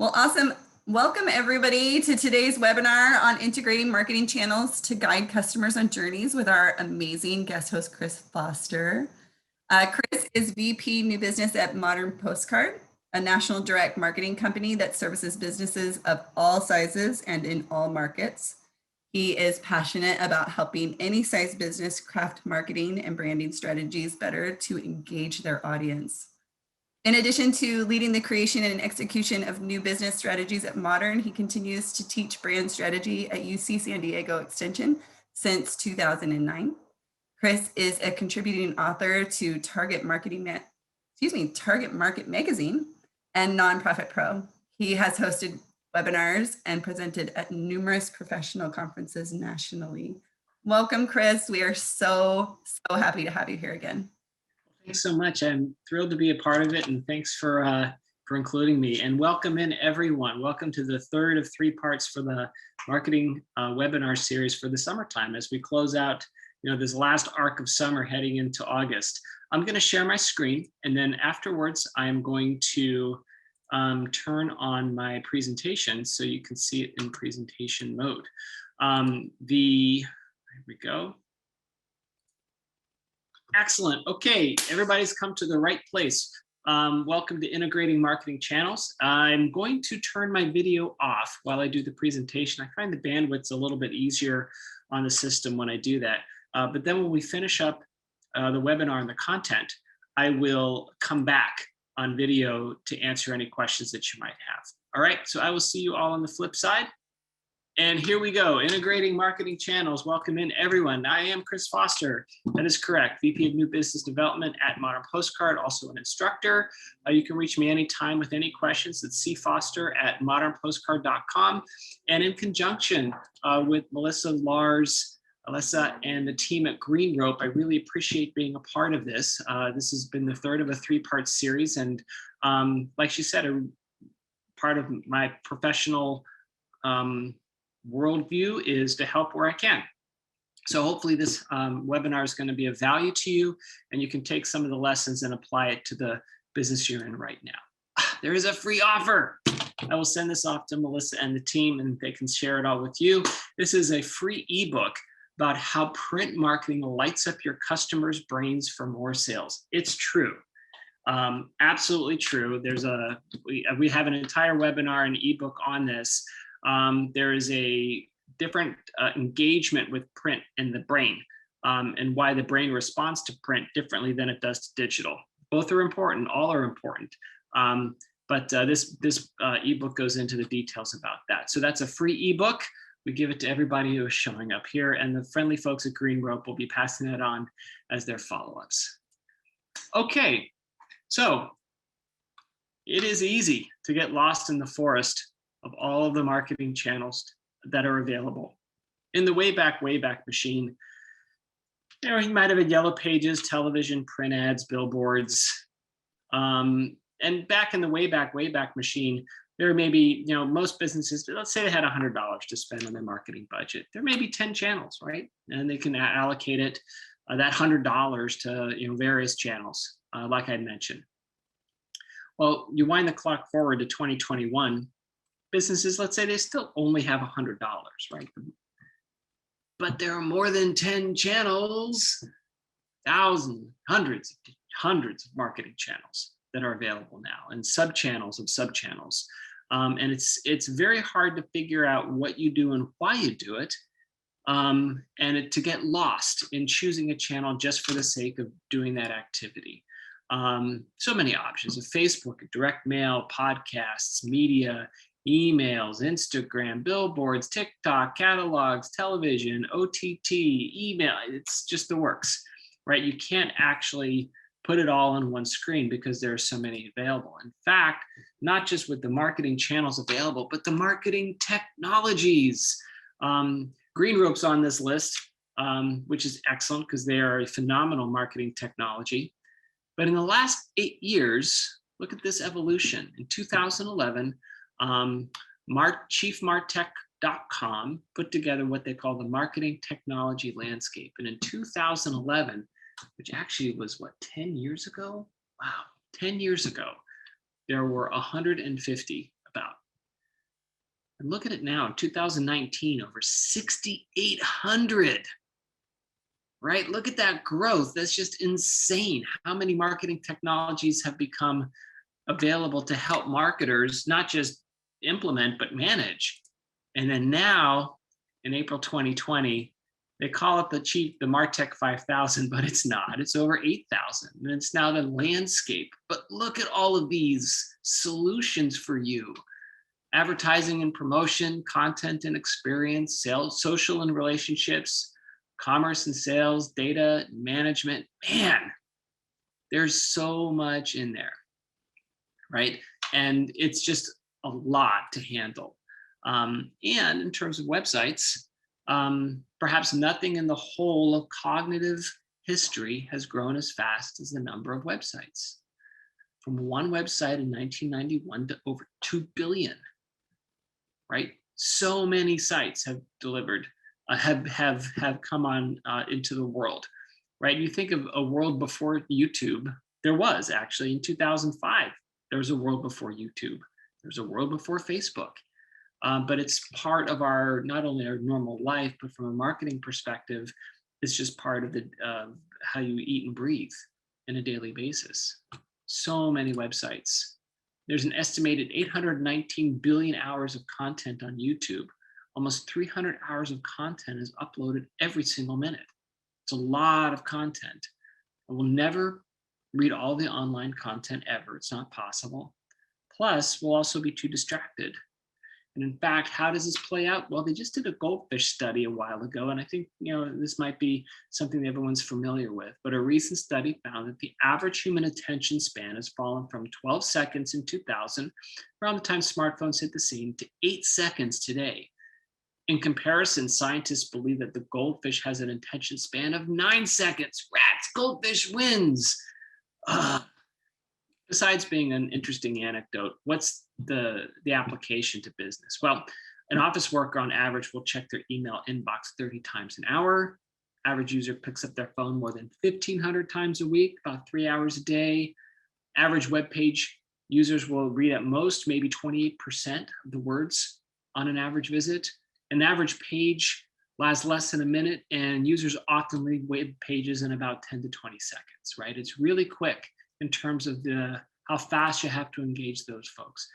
Well, awesome. Welcome everybody to today's webinar on integrating marketing channels to guide customers on journeys with our amazing guest host, Chris Foster. Chris is VP New Business at Modern Postcard, a national direct marketing company that services businesses of all sizes and in all markets. He is passionate about helping any size business craft marketing and branding strategies better to engage their audience. In addition to leading the creation and execution of new business strategies at Modern, he continues to teach brand strategy at UC San Diego Extension since 2009. Chris is a contributing author to Target Market Magazine and Nonprofit Pro. He has hosted webinars and presented at numerous professional conferences nationally. Welcome, Chris. We are so happy to have you here again. Thanks so much. I'm thrilled to be a part of it, and thanks for including me. And welcome in everyone. Welcome to the third of 3 parts for the marketing webinar series for the summertime as we close out, this last arc of summer heading into August. I'm going to share my screen, and then afterwards I'm going to turn on my presentation so you can see it in presentation mode. Here we go. Excellent. Okay, everybody's come to the right place. Welcome to Integrating Marketing Channels. I'm going to turn my video off while I do the presentation. I find the bandwidth's a little bit easier on the system when I do that. But then when we finish up the webinar and the content, I will come back on video to answer any questions that you might have. All right, so I will see you all on the flip side. And here we go, Integrating Marketing Channels. Welcome in everyone. I am Chris Foster, that is correct, VP of New Business Development at Modern Postcard, also an instructor. You can reach me anytime with any questions at cfoster@modernpostcard.com. And in conjunction with Melissa, Lars, Alyssa, and the team at Green Rope, I really appreciate being a part of this. This has been the third of a 3-part series. And like she said, a part of my professional worldview is to help where I can. So hopefully this webinar is going to be of value to you, and you can take some of the lessons and apply it to the business you're in right now. There is a free offer. I will send this off to Melissa and the team, and they can share it all with you. This is a free ebook about how print marketing lights up your customers' brains for more sales. It's true. Absolutely true. We have an entire webinar and ebook on this. There is a different engagement with print in the brain and why the brain responds to print differently than it does to digital. Both are important, all are important. But this ebook goes into the details about that. So that's a free ebook. We give it to everybody who is showing up here, and the friendly folks at Green Rope will be passing it on as their follow-ups. Okay, so it is easy to get lost in the forest of all of the marketing channels that are available. In the Wayback Machine, you might have had yellow pages, television, print ads, billboards. And back in the Wayback Machine, there may be, most businesses, let's say they had $100 to spend on their marketing budget. There may be 10 channels, right? And they can allocate it, that $100 to various channels, like I mentioned. Well, you wind the clock forward to 2021, businesses, let's say they still only have $100, right? But there are more than 10 channels, thousands, hundreds of marketing channels that are available now, and sub-channels of sub-channels. And it's very hard to figure out what you do and why you do it, and to get lost in choosing a channel just for the sake of doing that activity. So many options of Facebook, direct mail, podcasts, media, emails, Instagram, billboards, TikTok, catalogs, television, OTT, email. It's just the works, right? You can't actually put it all on one screen because there are so many available. In fact, not just with the marketing channels available, but the marketing technologies. Green Rope's on this list, which is excellent because they are a phenomenal marketing technology. But in the last 8 years, look at this evolution. In 2011, chiefmartech.com put together what they call the marketing technology landscape. And in 2011, which actually was 10 years ago? Wow, 10 years ago, there were 150 about And look at it now, in 2019, over 6,800. Right? Look at that growth. That's just insane. How many marketing technologies have become available to help marketers not just implement, but manage? And then now in April 2020, they call it the MarTech 5,000, but it's not. It's over 8,000. And it's now the landscape. But look at all of these solutions for you. Advertising and promotion, content and experience, sales, social and relationships, commerce and sales, data management. Man, there's so much in there, right? And it's just a lot to handle. And in terms of websites, perhaps nothing in the whole of cognitive history has grown as fast as the number of websites. From one website in 1991 to over 2 billion, right? So many sites have delivered, have come on into the world, right? You think of a world before YouTube. There was actually in 2005, there was a world before YouTube. There's a world before Facebook. But it's part of our, not only our normal life, but from a marketing perspective, it's just part of the how you eat and breathe on a daily basis. So many websites. There's an estimated 819 billion hours of content on YouTube. Almost 300 hours of content is uploaded every single minute. It's a lot of content. And we'll never read all the online content ever. It's not possible. Plus, we'll also be too distracted. And in fact, how does this play out? Well, they just did a goldfish study a while ago, and I think this might be something that everyone's familiar with. But a recent study found that the average human attention span has fallen from 12 seconds in 2000, around the time smartphones hit the scene, to 8 seconds today. In comparison, scientists believe that the goldfish has an attention span of 9 seconds. Rats, goldfish wins. Besides being an interesting anecdote, what's the application to business? Well, an office worker on average will check their email inbox 30 times an hour. Average user picks up their phone more than 1,500 times a week, about 3 hours a day. Average web page users will read at most maybe 28% of the words on an average visit. An average page lasts less than a minute, and users often read web pages in about 10 to 20 seconds, right? It's really quick in terms of how fast you have to engage those folks.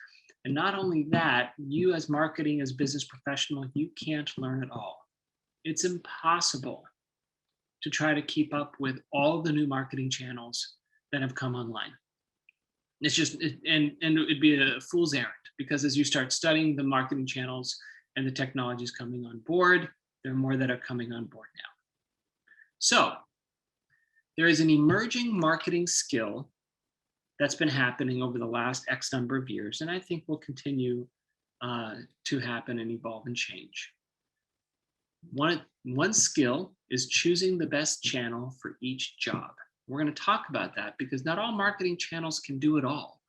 And not only that, you as marketing, as business professional, you can't learn it all. It's impossible to try to keep up with all the new marketing channels that have come online. It's just, and it'd be a fool's errand, because as you start studying the marketing channels and the technologies coming on board, there are more that are coming on board now. So there is an emerging marketing skill that's been happening over the last X number of years, and I think will continue to happen and evolve and change. One skill is choosing the best channel for each job. We're going to talk about that because not all marketing channels can do it all.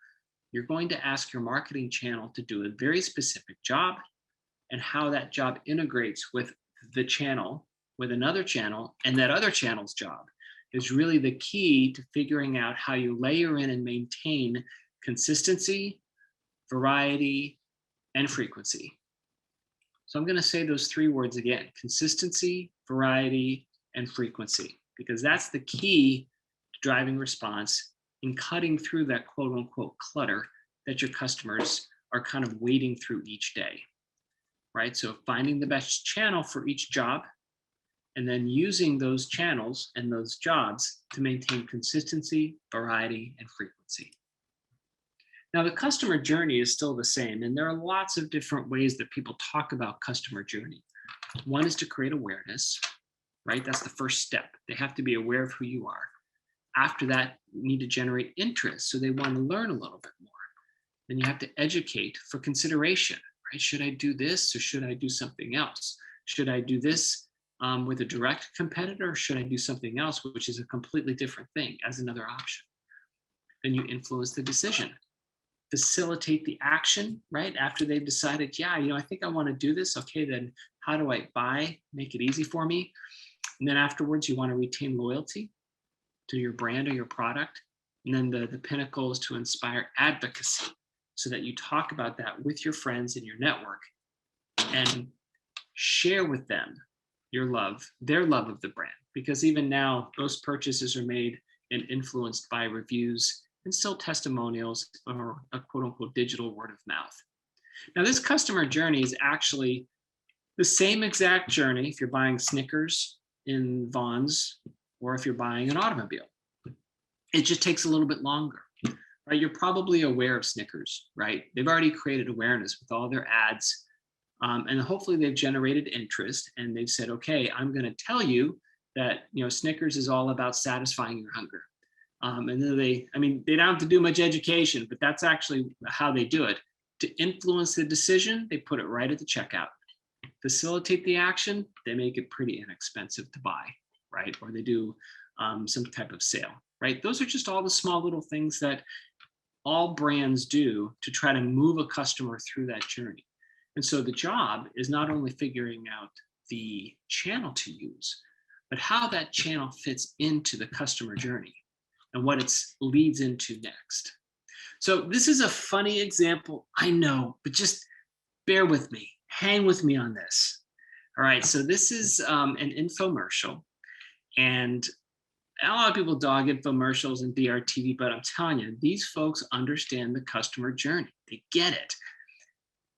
You're going to ask your marketing channel to do a very specific job, and how that job integrates with the channel, with another channel, and that other channel's job is really the key to figuring out how you layer in and maintain consistency, variety, and frequency. So I'm going to say those three words again: consistency, variety, and frequency, because that's the key to driving response and cutting through that quote unquote clutter that your customers are kind of wading through each day, right? So finding the best channel for each job, and then using those channels and those jobs to maintain consistency, variety, and frequency. Now, the customer journey is still the same, and there are lots of different ways that people talk about customer journey. One is to create awareness, right? That's the first step. They have to be aware of who you are. After that, you need to generate interest, so they want to learn a little bit more. Then you have to educate for consideration, right? Should I do this, or should I do something else? Should I do this with a direct competitor, or should I do something else, which is a completely different thing, as another option? Then you influence the decision, facilitate the action, right? After they've decided, yeah, I think I want to do this. Okay, then how do I buy? Make it easy for me. And then afterwards, you want to retain loyalty to your brand or your product. And then the pinnacle is to inspire advocacy, so that you talk about that with your friends in your network, and share with them their love of the brand, because even now those purchases are made and influenced by reviews and still testimonials or a quote unquote digital word of mouth. Now, this customer journey is actually the same exact journey if you're buying Snickers in Vons or if you're buying an automobile. It just takes a little bit longer, right? You're probably aware of Snickers, right? They've already created awareness with all their ads, and hopefully they've generated interest and they've said, okay, I'm going to tell you that, Snickers is all about satisfying your hunger. And then they don't have to do much education, but that's actually how they do it. To influence the decision, they put it right at the checkout. Facilitate the action, they make it pretty inexpensive to buy, right? Or they do some type of sale, right? Those are just all the small little things that all brands do to try to move a customer through that journey. And so the job is not only figuring out the channel to use, but how that channel fits into the customer journey and what it leads into next. So this is a funny example, I know, but just bear with me, hang with me on this. All right, so this is an infomercial, and a lot of people dog infomercials and BRTV, but I'm telling you, these folks understand the customer journey. They get it.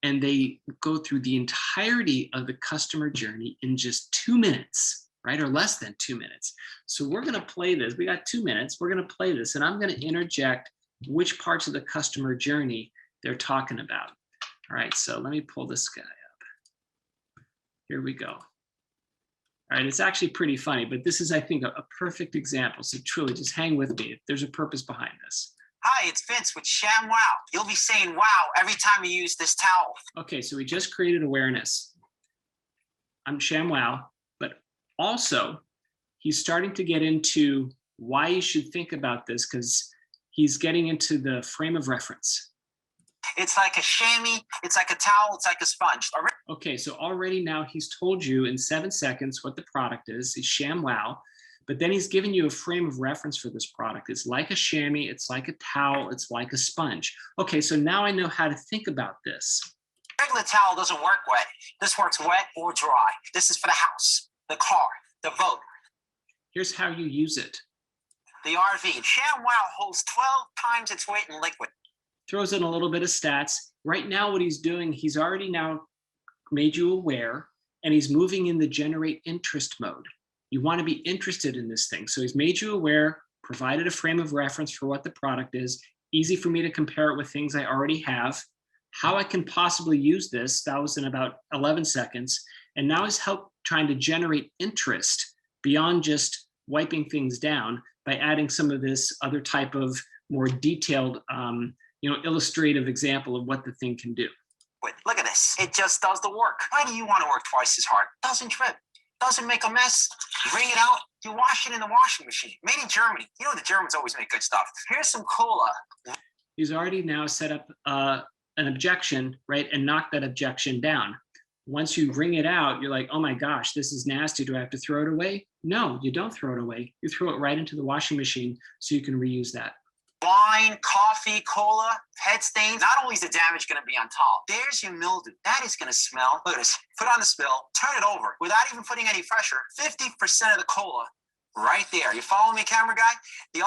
And they go through the entirety of the customer journey in just 2 minutes, right? Or less than 2 minutes. So we're going to play this. We got 2 minutes. We're going to play this, and I'm going to interject which parts of the customer journey they're talking about. All right, so let me pull this guy up. Here we go. All right, it's actually pretty funny, but this is, I think, a perfect example. So truly, just hang with me. There's a purpose behind this. Hi, it's Vince with ShamWow. You'll be saying wow every time you use this towel. Okay, so we just created awareness. I'm ShamWow, but also he's starting to get into why you should think about this, because he's getting into the frame of reference. It's like a chamois, it's like a towel, it's like a sponge. Okay, so already now he's told you in 7 seconds what the product is. It's ShamWow, but then he's given you a frame of reference for this product. It's like a chamois, it's like a towel, it's like a sponge. Okay, so now I know how to think about this. Regular towel doesn't work wet. This works wet or dry. This is for the house, the car, the boat. Here's how you use it. The RV. ShamWow holds 12 times its weight in liquid. Throws in a little bit of stats. Right now, what he's doing, he's already now made you aware, and he's moving in the generate interest mode. You want to be interested in this thing. So he's made you aware, provided a frame of reference for what the product is, easy for me to compare it with things I already have, how I can possibly use this. That was in about 11 seconds. And now he's trying to generate interest beyond just wiping things down by adding some of this other type of more detailed, illustrative example of what the thing can do. Look at this. It just does the work. Why do you want to work twice as hard? Doesn't trip. Doesn't make a mess. You bring it out, you wash it in the washing machine. Made in Germany. You know the Germans always make good stuff. Here's some cola. He's already now set up an objection, right, and knocked that objection down. Once you bring it out, you're like, oh my gosh, this is nasty. Do I have to throw it away? No, you don't throw it away. You throw it right into the washing machine so you can reuse that. Wine, coffee, cola, head stains. Not only is the damage going to be on top, there's your mildew. That is going to smell. Look at this. Put on the spill, turn it over without even putting any pressure. 50% of the cola right there. You follow me, camera guy?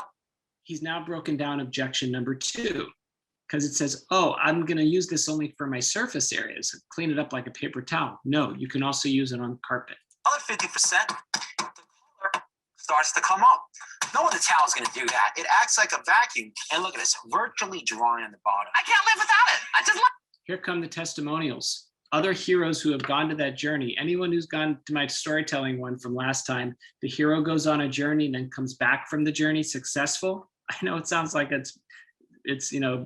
He's now broken down objection number 2, because it says, oh, I'm going to use this only for my surface areas. Clean it up like a paper towel. No, you can also use it on carpet. Other 50%, the color starts to come up. No other towel is going to do that. It acts like a vacuum. And look at this, virtually dry on the bottom. I can't live without it. I just love it. Here come the testimonials. Other heroes who have gone to that journey. Anyone who's gone to my storytelling one from last time, the hero goes on a journey and then comes back from the journey successful. I know it sounds like it's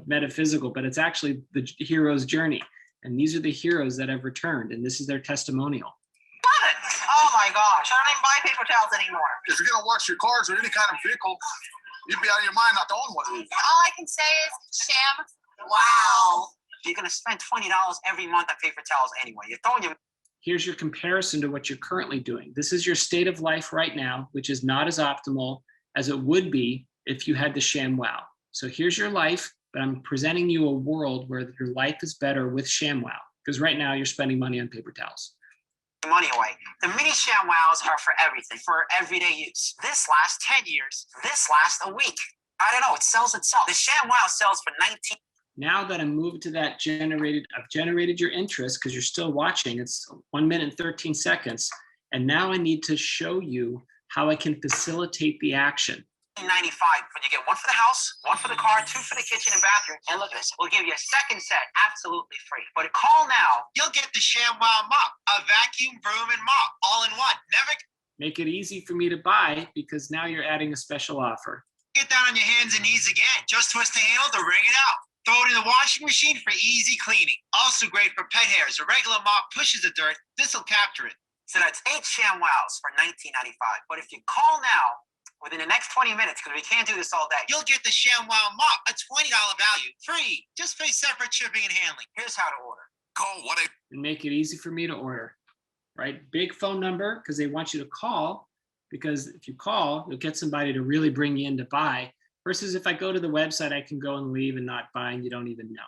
metaphysical, but it's actually the hero's journey. And these are the heroes that have returned, and this is their testimonial. Love it. Oh my gosh, I don't even buy paper towels anymore. If you're gonna wash your cars or any kind of vehicle, you'd be out of your mind not to own one of these. All I can say is, Sham, wow. You're gonna spend $20 every month on paper towels anyway. You're throwing your... Here's your comparison to what you're currently doing. This is your state of life right now, which is not as optimal as it would be if you had the ShamWow. So here's your life, but I'm presenting you a world where your life is better with ShamWow. because right now you're spending money on paper towels. Money away. The mini ShamWows are for everything, for everyday use. This lasts 10 years. This lasts a week. I don't know, it sells itself. The ShamWow sells for 19. Now that I'm moved to that I've generated your interest because you're still watching. It's 1 minute and 13 seconds. And now I need to show you how I can facilitate the action. $95 when you get one for the house, one for the car, two for the kitchen and bathroom. And look at this, we'll give you a second set absolutely free. But call now, you'll get the ShamWow mop, a vacuum, broom, and mop all in one. Never Make it easy for me to buy because now you're adding a special offer. get down on your hands and knees again. Just twist the handle to wring it out. Throw it in the washing machine for easy cleaning. Also great for pet hairs. A regular mop pushes the dirt. This will capture it. So that's 8 ShamWows for $19.95. But if you call now, within the next 20 minutes, because we can't do this all day, you'll get the ShamWow mop, a $20 value, free. Just pay separate shipping and handling. Here's how to order. Call And make it easy for me to order, right? Big phone number because they want you to call, because if you call, you'll get somebody to really bring you in to buy, versus if I go to the website, I can go and leave and not buy and you don't even know.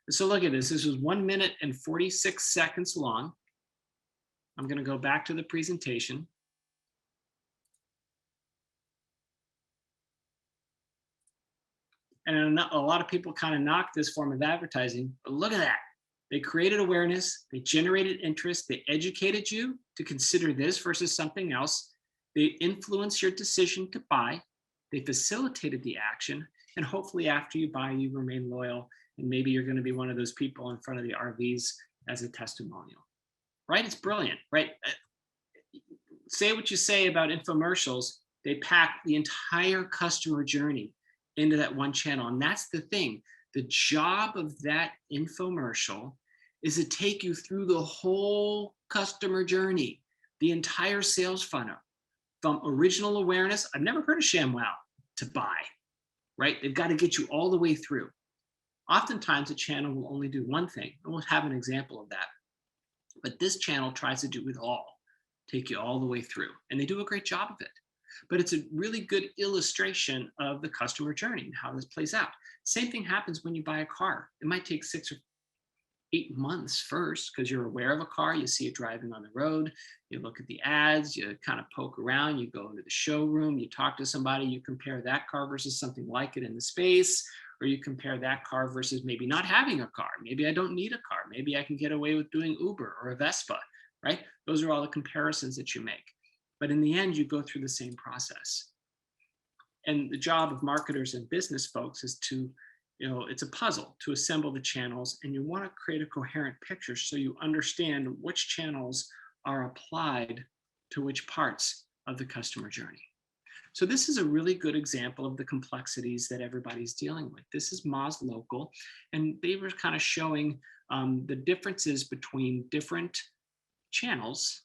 So look at this. This was 1 minute and 46 seconds long. I'm going to go back to the presentation. And a lot of people kind of knock this form of advertising, but look at that. They created awareness, they generated interest, they educated you to consider this versus something else. They influence your decision to buy, they facilitated the action, and hopefully after you buy, you remain loyal, and maybe you're going to be one of those people in front of the RVs as a testimonial, right? It's brilliant, right? Say what you say about infomercials, they pack the entire customer journey into that one channel. And that's the thing. The job of that infomercial is to take you through the whole customer journey, the entire sales funnel, from original awareness. I've never heard of ShamWow to buy, right? They've got to get you all the way through. Oftentimes a channel will only do one thing, and we'll have an example of that. But this channel tries to do it all, take you all the way through, and they do a great job of it. But it's a really good illustration of the customer journey and how this plays out. Same thing happens when you buy a car. It might take 6 or 8 months first because you're aware of a car, you see it driving on the road, you look at the ads, you kind of poke around, you go into the showroom, you talk to somebody, you compare that car versus something like it in the space, or you compare that car versus maybe not having a car. Maybe I don't need a car. Maybe I can get away with doing Uber or a Vespa, right? Those are all the comparisons that you make. But in the end, you go through the same process. And the job of marketers and business folks is to, it's a puzzle to assemble the channels, and you want to create a coherent picture so you understand which channels are applied to which parts of the customer journey. So this is a really good example of the complexities that everybody's dealing with. This is Moz Local, and they were kind of showing the differences between different channels.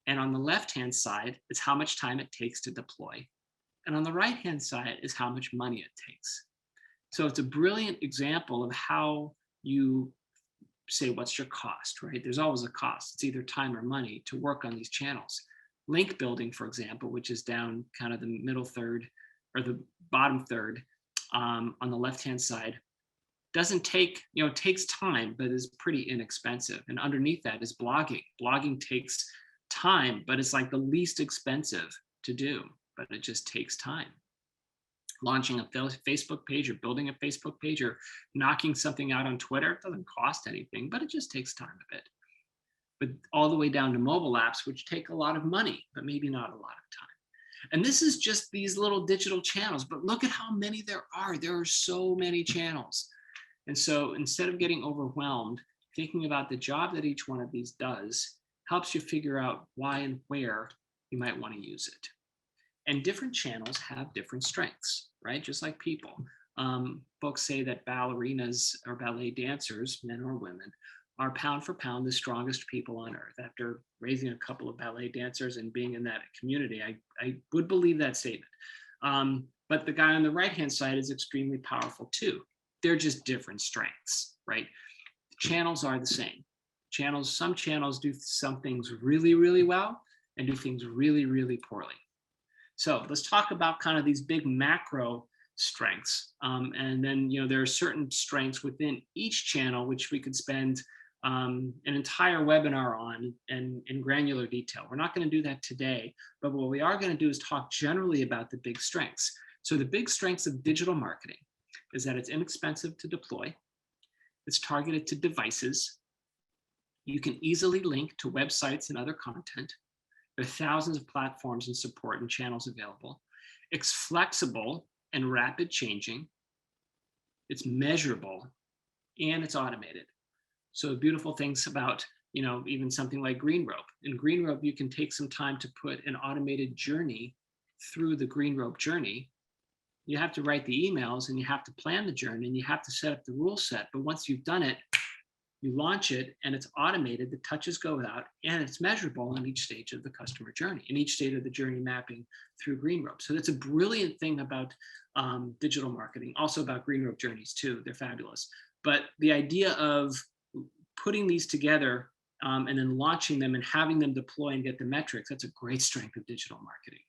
And on the left-hand side is how much time it takes to deploy. And on the right-hand side is how much money it takes. So it's a brilliant example of how you say, what's your cost, right? There's always a cost. It's either time or money to work on these channels. Link building, for example, which is down kind of the middle third or the bottom third on the left-hand side, doesn't take, it takes time, but is pretty inexpensive. And underneath that is blogging. Blogging takes time, but it's like the least expensive to do, but it just takes time. Launching a Facebook page or building a Facebook page or knocking something out on Twitter, it doesn't cost anything, but it just takes time a bit. But all the way down to mobile apps, which take a lot of money, but maybe not a lot of time. And this is just these little digital channels, but look at how many there are. There are so many channels. And so instead of getting overwhelmed, thinking about the job that each one of these does helps you figure out why and where you might want to use it. And different channels have different strengths, right? Just like people. Folks say that ballerinas or ballet dancers, men or women, are pound for pound the strongest people on earth. After raising a couple of ballet dancers and being in that community, I would believe that statement. But the guy on the right-hand side is extremely powerful too. They're just different strengths, right? Channels are the same. Some channels do some things really, really well and do things really, really poorly. So let's talk about kind of these big macro strengths. And then, there are certain strengths within each channel, which we could spend an entire webinar on and in granular detail. We're not going to do that today, but what we are going to do is talk generally about the big strengths. So the big strengths of digital marketing is that it's inexpensive to deploy. It's targeted to devices. You can easily link to websites and other content. There are thousands of platforms and support and channels available. It's flexible and rapid changing. It's measurable and it's automated. So beautiful things about, even something like Green Rope. In Green Rope, you can take some time to put an automated journey through the Green Rope journey. You have to write the emails and you have to plan the journey and you have to set up the rule set. But once you've done it, you launch it and it's automated, the touches go out and it's measurable in each stage of the customer journey, in each stage of the journey mapping through Green Rope. So that's a brilliant thing about digital marketing, also about Green Rope journeys too, they're fabulous. But the idea of putting these together and then launching them and having them deploy and get the metrics, that's a great strength of digital marketing.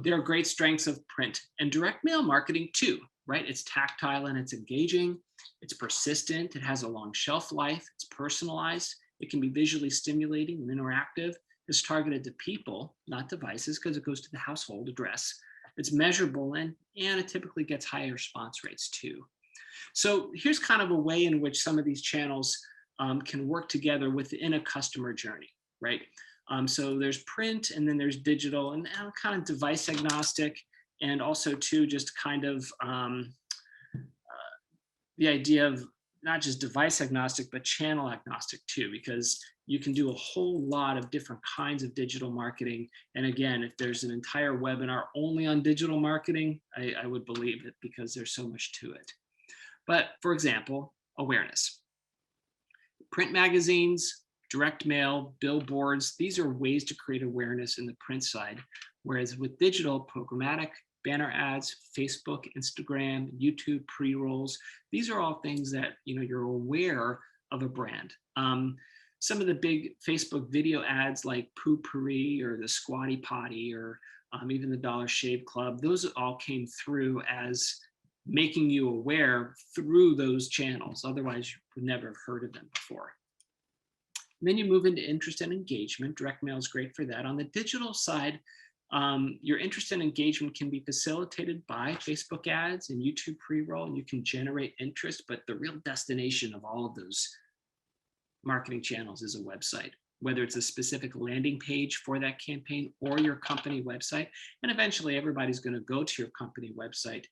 There are great strengths of print and direct mail marketing too, right? It's tactile and it's engaging. It's persistent. It has a long shelf life. It's personalized. It can be visually stimulating and interactive. It's targeted to people, not devices, because it goes to the household address. It's measurable and it typically gets higher response rates too. So here's kind of a way in which some of these channels can work together within a customer journey, right? So there's print and then there's digital and kind of device agnostic, and also too just kind of the idea of not just device agnostic, but channel agnostic too, because you can do a whole lot of different kinds of digital marketing. And again, if there's an entire webinar only on digital marketing, I would believe it because there's so much to it. But for example, awareness. Print magazines, direct mail, billboards, these are ways to create awareness in the print side. Whereas with digital, programmatic, banner ads, Facebook, Instagram, YouTube pre-rolls, these are all things that you're aware of a brand. Some of the big Facebook video ads like Poo Pourri or the Squatty Potty or even the Dollar Shave Club, those all came through as making you aware through those channels. Otherwise, you would never have heard of them before. And then you move into interest and engagement. Direct mail is great for that. On the digital side, your interest and engagement can be facilitated by Facebook ads and YouTube pre-roll, and you can generate interest, but the real destination of all of those marketing channels is a website, whether it's a specific landing page for that campaign or your company website. And eventually everybody's going to go to your company website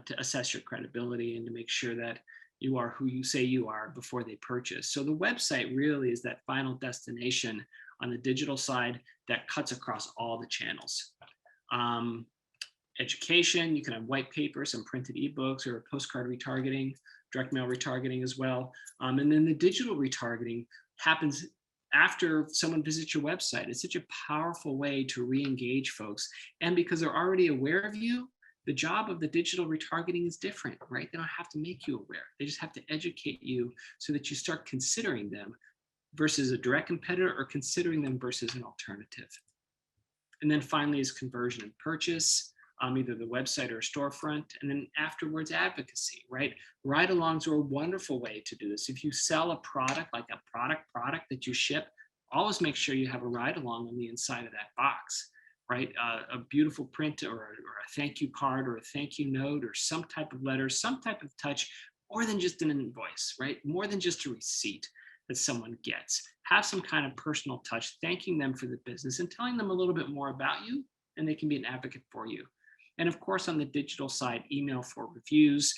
to assess your credibility and to make sure that you are who you say you are before they purchase. So the website really is that final destination on the digital side that cuts across all the channels. Education, you can have white papers, some printed ebooks, or postcard retargeting, direct mail retargeting as well. And then the digital retargeting happens after someone visits your website. It's such a powerful way to re-engage folks. And because they're already aware of you, the job of the digital retargeting is different, right? They don't have to make you aware. They just have to educate you so that you start considering them versus a direct competitor or considering them versus an alternative. And then finally is conversion and purchase, either the website or a storefront. And then afterwards, advocacy, right? Ride-alongs are a wonderful way to do this. If you sell a product, like a product that you ship, always make sure you have a ride-along on the inside of that box, right? A beautiful print or a thank you card or a thank you note or some type of letter, some type of touch, more than just an invoice, right? More than just a receipt that someone gets. Have some kind of personal touch, thanking them for the business and telling them a little bit more about you, and they can be an advocate for you. And of course, on the digital side, email for reviews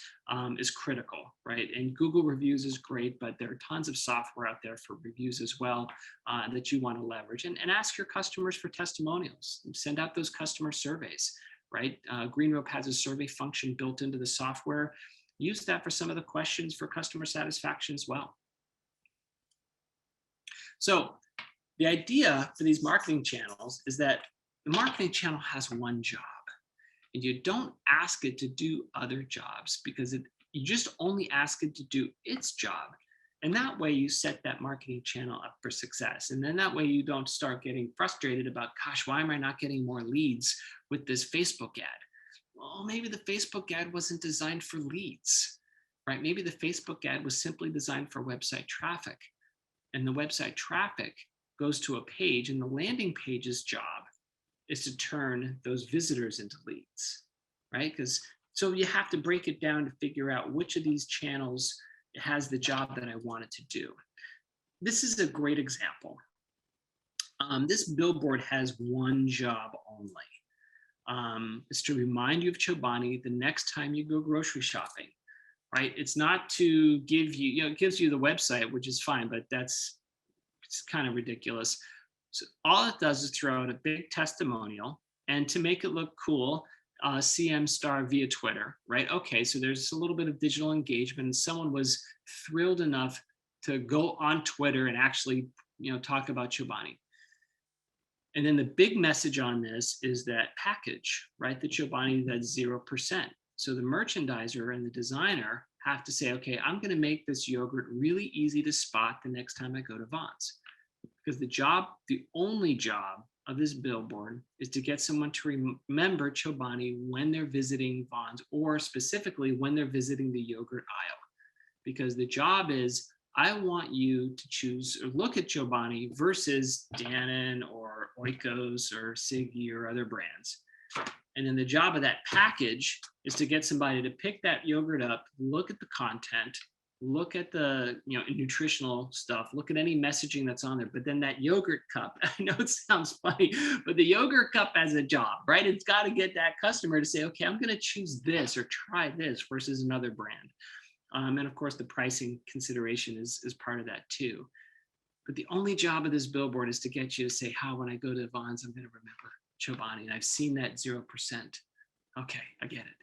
is critical, right? And Google reviews is great, but there are tons of software out there for reviews as well that you want to leverage. And ask your customers for testimonials. Send out those customer surveys, right? Green Rope has a survey function built into the software. Use that for some of the questions for customer satisfaction as well. So the idea for these marketing channels is that the marketing channel has one job. And you don't ask it to do other jobs because you just only ask it to do its job. And that way you set that marketing channel up for success. And then that way you don't start getting frustrated about, gosh, why am I not getting more leads with this Facebook ad? Well, maybe the Facebook ad wasn't designed for leads, right? Maybe the Facebook ad was simply designed for website traffic, and the website traffic goes to a page, and the landing page's job is to turn those visitors into leads, right? So you have to break it down to figure out which of these channels has the job that I want it to do. This is a great example. This billboard has one job only. It's to remind you of Chobani the next time you go grocery shopping, right? It's not to give you, it gives you the website, which is fine, but it's kind of ridiculous. So all it does is throw out a big testimonial, and to make it look cool, CM star via Twitter, right? Okay, so there's a little bit of digital engagement, and someone was thrilled enough to go on Twitter and actually, talk about Chobani. And then the big message on this is that package, right? The Chobani that's 0%. So the merchandiser and the designer have to say, okay, I'm going to make this yogurt really easy to spot the next time I go to Vons. Because the only job of this billboard is to get someone to remember Chobani when they're visiting Vons, or specifically when they're visiting the yogurt aisle. Because the job is, I want you to choose or look at Chobani versus Dannon or Oikos or Siggy or other brands. And then the job of that package is to get somebody to pick that yogurt up, look at the content, look at the nutritional stuff, look at any messaging that's on there. But then that yogurt cup, I know it sounds funny, but the yogurt cup has a job, right? It's got to get that customer to say, okay, I'm going to choose this or try this versus another brand. And of course, the pricing consideration is part of that too. But the only job of this billboard is to get you to say, how when I go to Vons, I'm going to remember Chobani. And I've seen that 0%. Okay, I get it.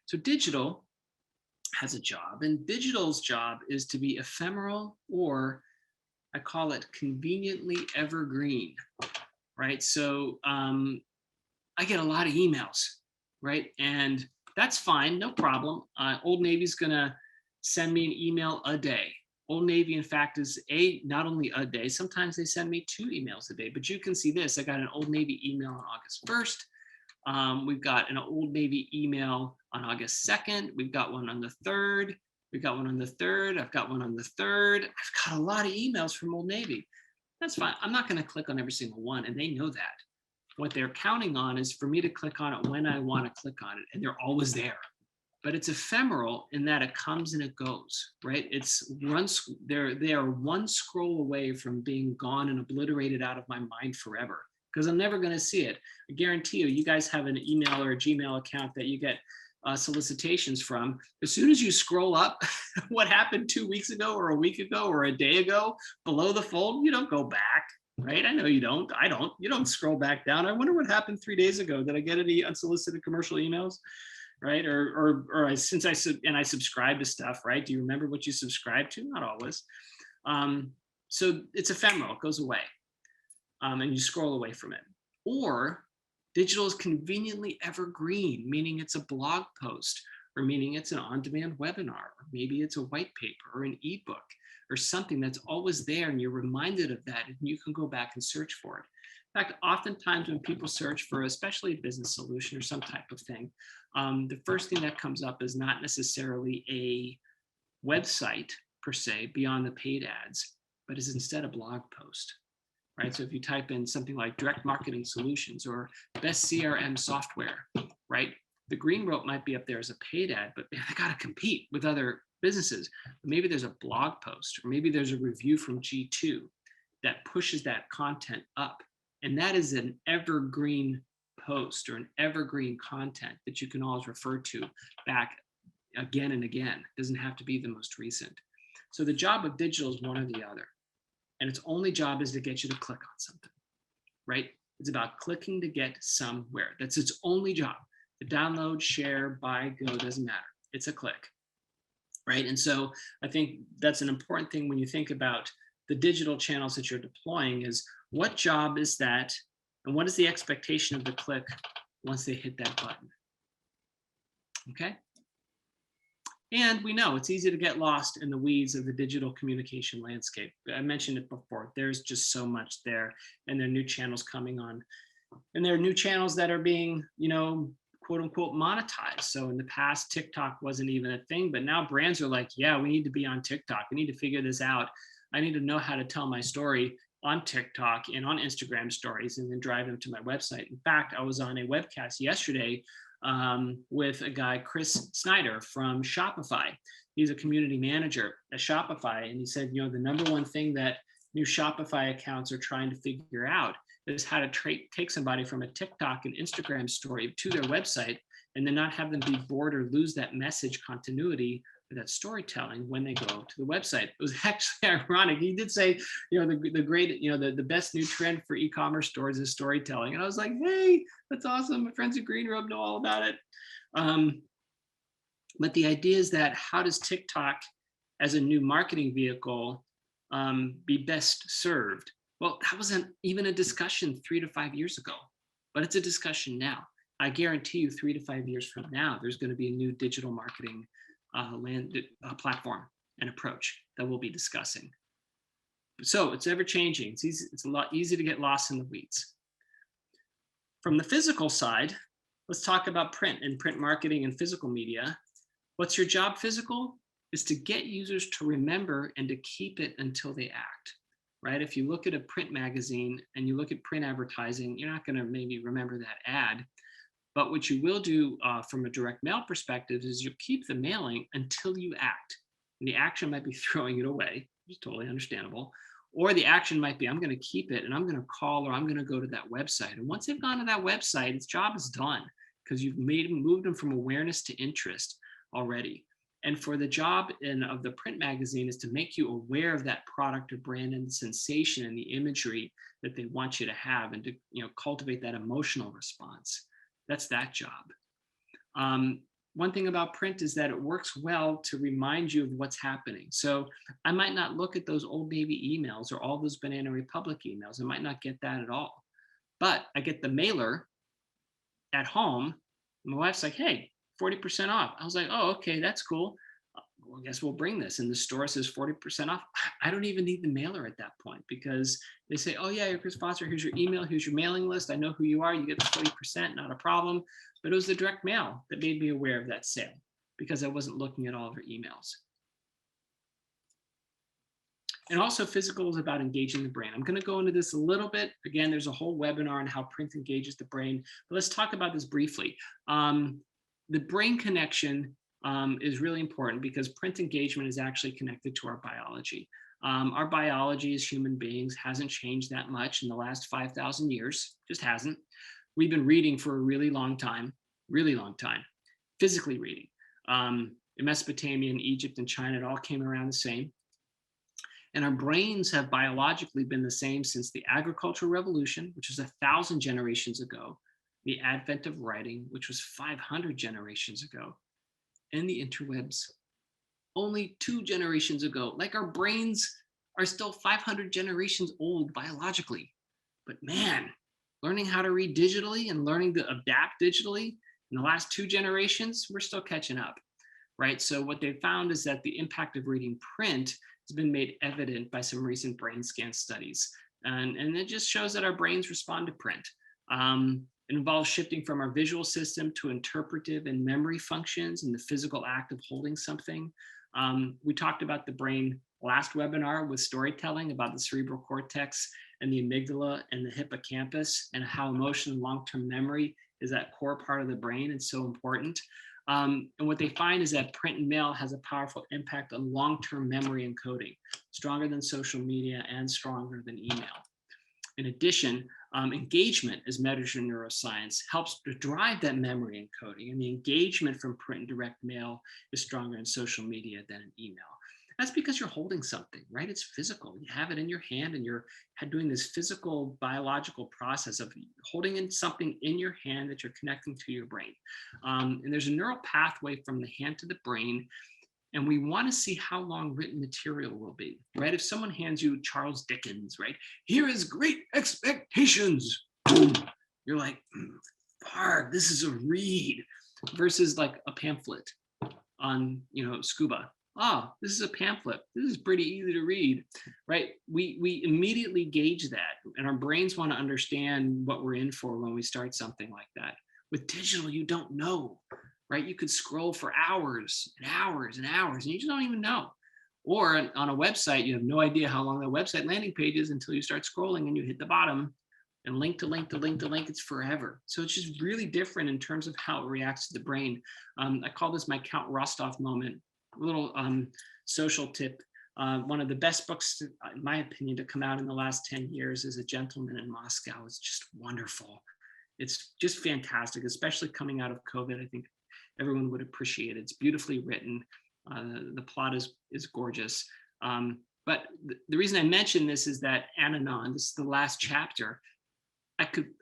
So digital has a job, and digital's job is to be ephemeral, or I call it conveniently evergreen, right? So I get a lot of emails, right? And that's fine, no problem. Old Navy's gonna send me an email a day. Old Navy, in fact, is not only a day, sometimes they send me 2 emails a day, but you can see this. I got an Old Navy email on August 1st. We've got an Old Navy email on August 2nd. We've got one on the 3rd. We've got one on the 3rd. I've got one on the 3rd. I've got a lot of emails from Old Navy. That's fine. I'm not gonna click on every single one, and they know that. What they're counting on is for me to click on it when I want to click on it, and they're always there. But it's ephemeral in that it comes and it goes, right? They are one scroll away from being gone and obliterated out of my mind forever, because I'm never going to see it. I guarantee you guys have an email or a Gmail account that you get solicitations from. As soon as you scroll up, what happened 2 weeks ago or a week ago or a day ago below the fold, you don't go back. Right? I know you don't. I don't. You don't scroll back down. I wonder what happened 3 days ago. Did I get any unsolicited commercial emails? Right? Or I subscribe to stuff, right? Do you remember what you subscribe to? Not always. So it's ephemeral. It goes away. And you scroll away from it. Or digital is conveniently evergreen, meaning it's a blog post, or meaning it's an on-demand webinar, or maybe it's a white paper or an ebook, or something that's always there, and you're reminded of that, and you can go back and search for it. In fact, oftentimes when people search for especially a business solution or some type of thing, the first thing that comes up is not necessarily a website per se beyond the paid ads, but is instead a blog post, right? So if you type in something like direct marketing solutions or best CRM software, right? The green rope might be up there as a paid ad, but they got to compete with other businesses. Maybe there's a blog post, or maybe there's a review from G2 that pushes that content up. And that is an evergreen post or an evergreen content that you can always refer to back again and again. It doesn't have to be the most recent. So the job of digital is one or the other. And its only job is to get you to click on something, right? It's about clicking to get somewhere. That's its only job. The download, share, buy, go, doesn't matter. It's a click. Right. And so I think that's an important thing when you think about the digital channels that you're deploying is what job is that? And what is the expectation of the click once they hit that button? Okay. And we know it's easy to get lost in the weeds of the digital communication landscape. I mentioned it before. There's just so much there, and there are new channels coming on. And there are new channels that are being, quote unquote monetize. So in the past, TikTok wasn't even a thing, but now brands are like, yeah, we need to be on TikTok. We need to figure this out. I need to know how to tell my story on TikTok and on Instagram stories and then drive them to my website. In fact, I was on a webcast yesterday with a guy, Chris Snyder from Shopify. He's a community manager at Shopify. And he said, you know, the number one thing that new Shopify accounts are trying to figure out is how to take somebody from a TikTok and Instagram story to their website and then not have them be bored or lose that message continuity or that storytelling when they go to the website. It was actually ironic. He did say, you know, the great, you know, the best new trend for e-commerce stores is storytelling. And I was like, hey, that's awesome. My friends at Green Robe know all about it. But the idea is that how does TikTok as a new marketing vehicle be best served? Well, that wasn't even a discussion 3 to 5 years ago, but it's a discussion now. I guarantee you 3 to 5 years from now, there's going to be a new digital marketing platform and approach that we'll be discussing. So it's ever changing. It's easy, it's a lot easier to get lost in the weeds. From the physical side, let's talk about print and print marketing and physical media. What's your job physical? Is to get users to remember and to keep it until they act. Right? If you look at a print magazine and you look at print advertising, you're not going to maybe remember that ad. But what you will do from a direct mail perspective is you keep the mailing until you act. And the action might be throwing it away, which is totally understandable. Or the action might be, I'm going to keep it and I'm going to call or I'm going to go to that website. And once they've gone to that website, its job is done because you've moved them from awareness to interest already. And for the job of the print magazine is to make you aware of that product or brand and the sensation and the imagery that they want you to have and to, you know, cultivate that emotional response. That's that job. One thing about print is that it works well to remind you of what's happening. So I might not look at those Old Navy emails or all those Banana Republic emails. I might not get that at all. But I get the mailer at home. My wife's like, hey, 40% off. I was like, oh, okay, that's cool. Well, I guess we'll bring this. And the store says 40% off. I don't even need the mailer at that point because they say, oh yeah, you're Chris Foster. Here's your email. Here's your mailing list. I know who you are. You get the 40%, not a problem. But it was the direct mail that made me aware of that sale because I wasn't looking at all of her emails. And also physical is about engaging the brain. I'm going to go into this a little bit. Again, there's a whole webinar on how print engages the brain, but let's talk about this briefly. The brain connection is really important because print engagement is actually connected to our biology. Our biology as human beings hasn't changed that much in the last 5,000 years, just hasn't. We've been reading for a really long time, physically reading. In Mesopotamia and Egypt and China, it all came around the same. And our brains have biologically been the same since the agricultural revolution, which was 1,000 generations ago, the advent of writing, which was 500 generations ago, and the interwebs only 2 generations ago. Like our brains are still 500 generations old biologically. But man, learning how to read digitally and learning to adapt digitally in the last 2 generations, we're still catching up, right? So what they found is that the impact of reading print has been made evident by some recent brain scan studies. And it just shows that our brains respond to print. It involves shifting from our visual system to interpretive and memory functions and the physical act of holding something. We talked about the brain last webinar with storytelling about the cerebral cortex and the amygdala and the hippocampus and how emotion and long-term memory is that core part of the brain and so important. And what they find is that print and mail has a powerful impact on long-term memory encoding, stronger than social media and stronger than email. In addition, engagement as measured in neuroscience helps to drive that memory encoding, and the engagement from print and direct mail is stronger in social media than in email. That's because you're holding something, right? It's physical. You have it in your hand and you're doing this physical biological process of holding in something in your hand that you're connecting to your brain. And there's a neural pathway from the hand to the brain. And we want to see how long written material will be, right? If someone hands you Charles Dickens, right? Here is Great Expectations. Boom. You're like, this is a read versus like a pamphlet on, scuba. This is a pamphlet. This is pretty easy to read, right? We immediately gauge that, and our brains want to understand what we're in for when we start something like that. With digital, you don't know, right? You could scroll for hours and hours and hours, and you just don't even know. Or on a website, you have no idea how long that website landing page is until you start scrolling and you hit the bottom and link to link to link to link, it's forever. So it's just really different in terms of how it reacts to the brain. I call this my Count Rostov moment. A little social tip. One of the best books, in my opinion, to come out in the last 10 years is A Gentleman in Moscow. It's just wonderful. It's just fantastic, especially coming out of COVID. I think everyone would appreciate it. It's beautifully written. The plot is gorgeous. But the reason I mention this is that Ananon, this is the last chapter.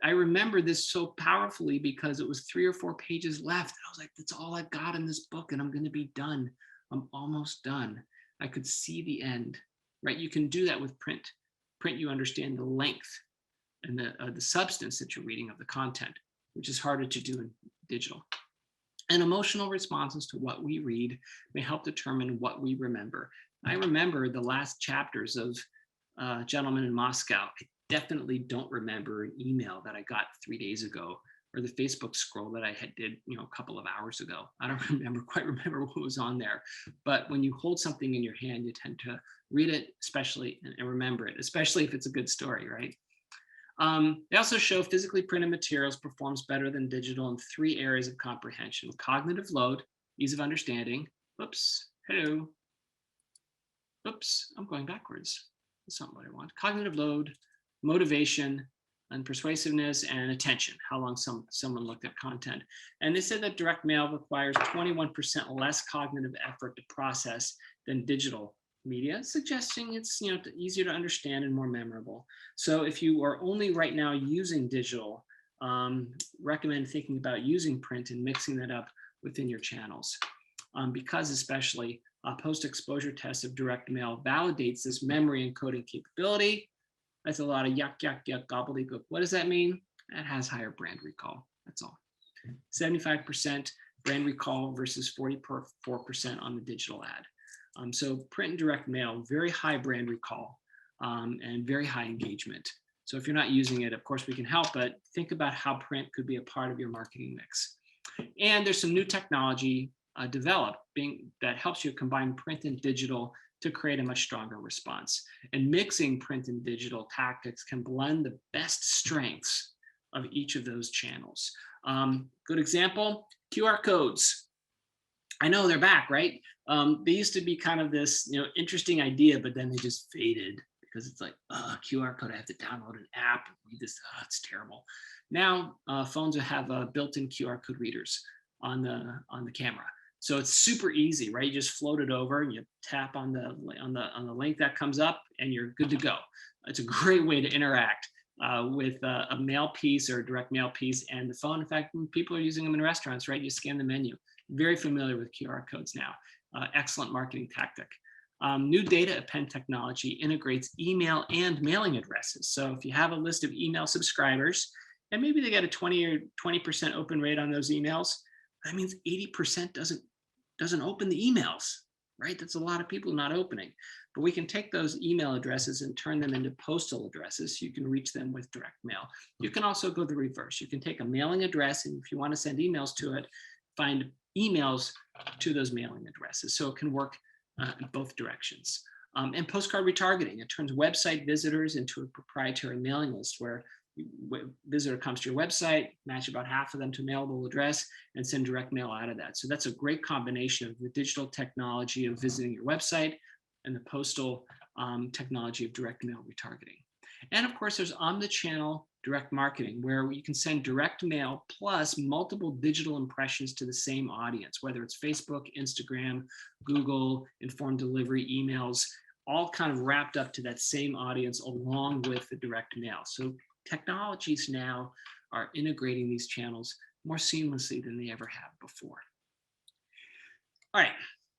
I remember this so powerfully because it was 3 or 4 pages left. I was like, that's all I've got in this book and I'm going to be done. I'm almost done. I could see the end, right? You can do that with print. Print, you understand the length and the substance that you're reading of the content, which is harder to do in digital. And emotional responses to what we read may help determine what we remember. I remember the last chapters of Gentleman in Moscow. I definitely don't remember an email that I got 3 days ago or the Facebook scroll that I did a couple of hours ago. I don't quite remember what was on there. But when you hold something in your hand, you tend to read it, especially, and remember it, especially if it's a good story, right? They also show physically printed materials performs better than digital in 3 areas of comprehension: cognitive load, ease of understanding. Oops, hello. Oops, I'm going backwards. That's not what I want. Cognitive load, motivation, and persuasiveness, and attention, how long someone looked at content. And they said that direct mail requires 21% less cognitive effort to process than digital media, suggesting it's easier to understand and more memorable. So if you are only right now using digital, recommend thinking about using print and mixing that up within your channels. Because especially post-exposure test of direct mail validates this memory encoding capability. That's a lot of yuck, yuck, yuck, gobbledygook. What does that mean? That has higher brand recall. That's all. 75% brand recall versus 44% on the digital ad. So print and direct mail, very high brand recall and very high engagement. So if you're not using it, of course we can help, but think about how print could be a part of your marketing mix. And there's some new technology developed that helps you combine print and digital to create a much stronger response. And mixing print and digital tactics can blend the best strengths of each of those channels. Good example, QR codes. I know they're back, right? They used to be kind of this interesting idea, but then they just faded because it's like, QR code, I have to download an app and read this. It's terrible. Now phones have built-in QR code readers on the camera. So it's super easy, right? You just float it over and you tap on the link that comes up and you're good to go. It's a great way to interact with a mail piece or a direct mail piece and the phone. In fact, people are using them in restaurants, right? You scan the menu. Very familiar with QR codes now. Excellent marketing tactic. New data append technology integrates email and mailing addresses. So if you have a list of email subscribers and maybe they get a 20% open rate on those emails, that means 80% doesn't open the emails, right? That's a lot of people not opening. But we can take those email addresses and turn them into postal addresses so you can reach them with direct mail. You can also go the reverse. You can take a mailing address and if you want to send emails to it, find emails to those mailing addresses. So it can work in both directions. And postcard retargeting, it turns website visitors into a proprietary mailing list where visitor comes to your website, match about half of them to a mailable address and send direct mail out of that. So that's a great combination of the digital technology of visiting your website and the postal technology of direct mail retargeting. And of course, there's on-the-channel direct marketing where you can send direct mail plus multiple digital impressions to the same audience, whether it's Facebook, Instagram, Google, informed delivery, emails, all kind of wrapped up to that same audience along with the direct mail. So technologies now are integrating these channels more seamlessly than they ever have before. All right,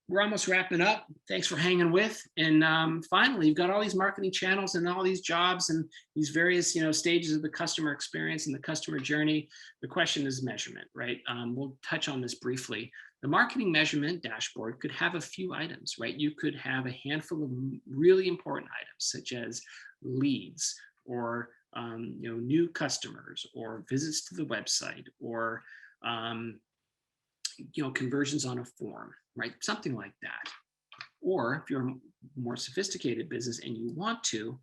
we're almost wrapping up. Thanks for hanging with. And finally, you've got all these marketing channels and all these jobs and these various stages of the customer experience and the customer journey. The question is measurement, right? We'll touch on this briefly. The marketing measurement dashboard could have a few items, right? You could have a handful of really important items such as leads or new customers or visits to the website or conversions on a form, right? Something like that. Or if you're a more sophisticated business and you want to,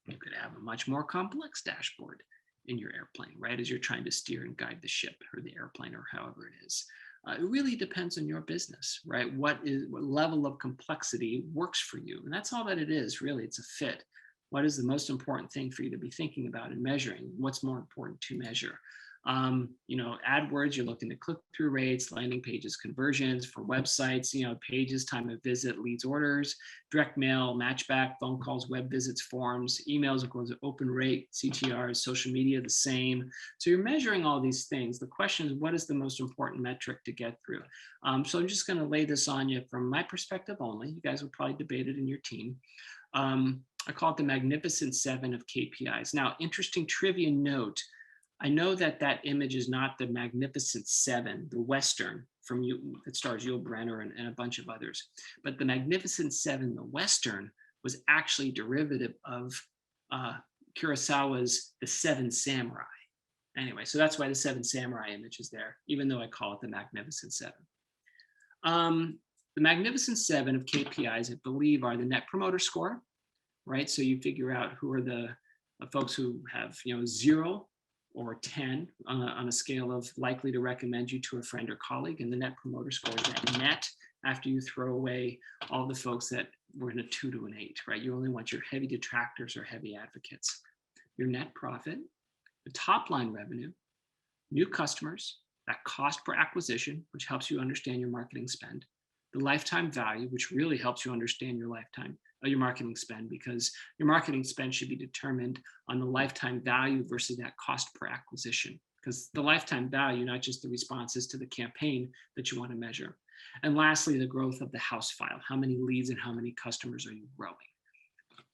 you could have a much more complex dashboard in your airplane, right? As you're trying to steer and guide the ship or the airplane or however it is. It really depends on your business, right? What level of complexity works for you? And that's all that it is, really. It's a fit. What is the most important thing for you to be thinking about and measuring? What's more important to measure? AdWords, you're looking at click-through rates, landing pages, conversions for websites, pages, time of visit, leads, orders, direct mail, matchback, phone calls, web visits, forms, emails, of course, open rate, CTRs, social media, the same. So you're measuring all these things. The question is, what is the most important metric to get through? So I'm just going to lay this on you from my perspective only. You guys will probably debate it in your team. I call it the Magnificent Seven of KPIs. Now, interesting trivia note. I know that that image is not the Magnificent Seven, the Western from that stars Yul Brynner and a bunch of others, but the Magnificent Seven, the Western, was actually derivative of Kurosawa's The Seven Samurai. Anyway, so that's why the Seven Samurai image is there, even though I call it the Magnificent Seven. The Magnificent Seven of KPIs, I believe, are the Net Promoter Score, right? So you figure out who are the folks who have 0 or 10 on a scale of likely to recommend you to a friend or colleague. And the Net Promoter Score is that net after you throw away all the folks that were in a 2 to an 8, right? You only want your heavy detractors or heavy advocates. Your net profit, the top line revenue, new customers, that cost per acquisition, which helps you understand your marketing spend, the lifetime value, which really helps you understand your your marketing spend, because your marketing spend should be determined on the lifetime value versus that cost per acquisition, because the lifetime value, not just the responses to the campaign that you want to measure. And lastly, the growth of the house file. How many leads and how many customers are you growing?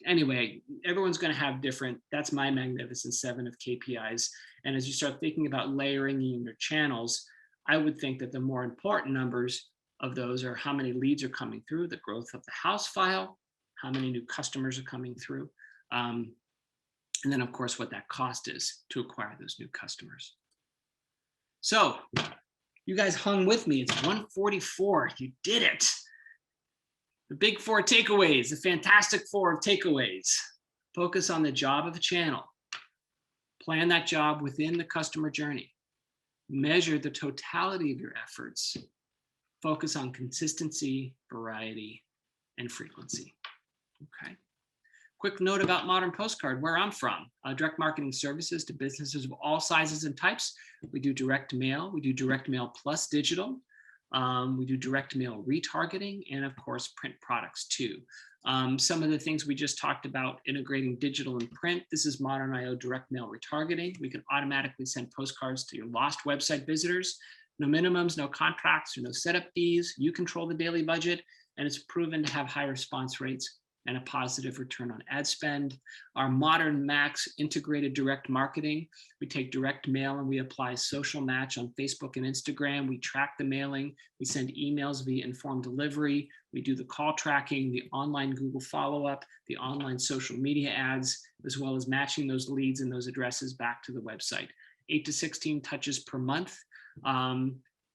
Anyway, everyone's going to have different, that's my Magnificent Seven of KPIs. And as you start thinking about layering in your channels, I would think that the more important numbers of those are how many leads are coming through, the growth of the house file, how many new customers are coming through, and then of course what that cost is to acquire those new customers. So you guys hung with me. It's 1:44. You did it. The big 4 takeaways, the fantastic 4 takeaways. Focus on the job of a channel. Plan that job within the customer journey. Measure the totality of your efforts. Focus on consistency, variety, and frequency. Okay. Quick note about Modern Postcard, where I'm from. Direct marketing services to businesses of all sizes and types. We do direct mail. We do direct mail plus digital. We do direct mail retargeting, and of course, print products too. Some of the things we just talked about, integrating digital and print. This is Modern IO direct mail retargeting. We can automatically send postcards to your lost website visitors. No minimums, no contracts, or no setup fees. You control the daily budget, and it's proven to have high response rates and a positive return on ad spend. Our Modern Max integrated direct marketing. We take direct mail and we apply social match on Facebook and Instagram. We track the mailing. We send emails via informed delivery. We do the call tracking, the online Google follow-up, the online social media ads, as well as matching those leads and those addresses back to the website. 8 to 16 touches per month.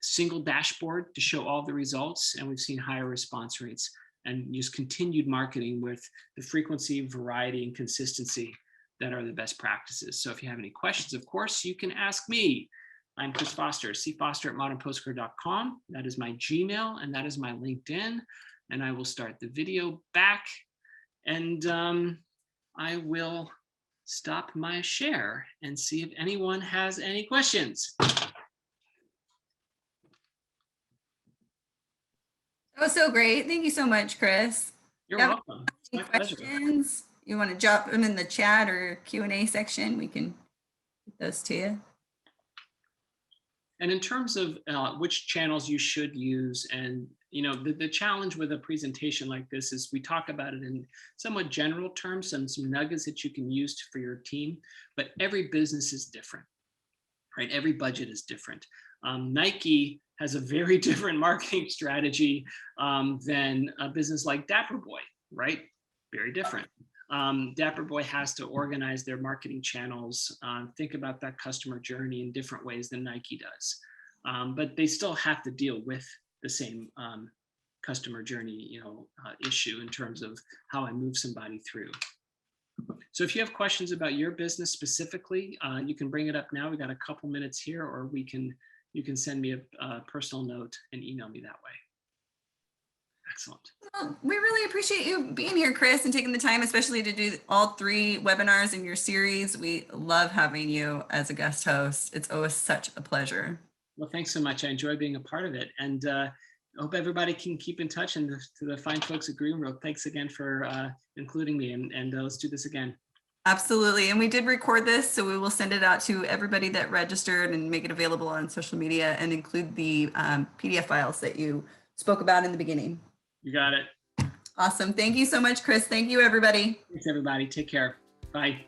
Single dashboard to show all the results, and we've seen higher response rates, and just continued marketing with the frequency, variety, and consistency that are the best practices. So if you have any questions, of course, you can ask me. I'm Chris Foster, cfoster@modernpostcard.com. That is my Gmail, and that is my LinkedIn. And I will start the video back, and I will stop my share and see if anyone has any questions. That was so great. Thank you so much, Chris. You're Have welcome. any My pleasure. questions? You want to drop them in the chat or Q&A section? We can get those to you. And in terms of which channels you should use, and the challenge with a presentation like this is we talk about it in somewhat general terms and some nuggets that you can use for your team, but every business is different, right? Every budget is different. Nike has a very different marketing strategy than a business like Dapper Boy, right? Very different. Dapper Boy has to organize their marketing channels, think about that customer journey in different ways than Nike does. but they still have to deal with the same customer journey, issue in terms of how I move somebody through. So if you have questions about your business specifically, you can bring it up now. We got a couple minutes here, or you can send me a personal note and email me that way. Excellent. Well, we really appreciate you being here, Chris, and taking the time, especially to do all 3 webinars in your series. We love having you as a guest host. It's always such a pleasure. Well, thanks so much. I enjoy being a part of it. And I hope everybody can keep in touch. And to the fine folks at Greenbrook, thanks again for including me. And let's do this again. Absolutely. And we did record this, so we will send it out to everybody that registered and make it available on social media and include the PDF files that you spoke about in the beginning. You got it. Awesome. Thank you so much, Chris. Thank you, everybody. Thanks, everybody. Take care. Bye.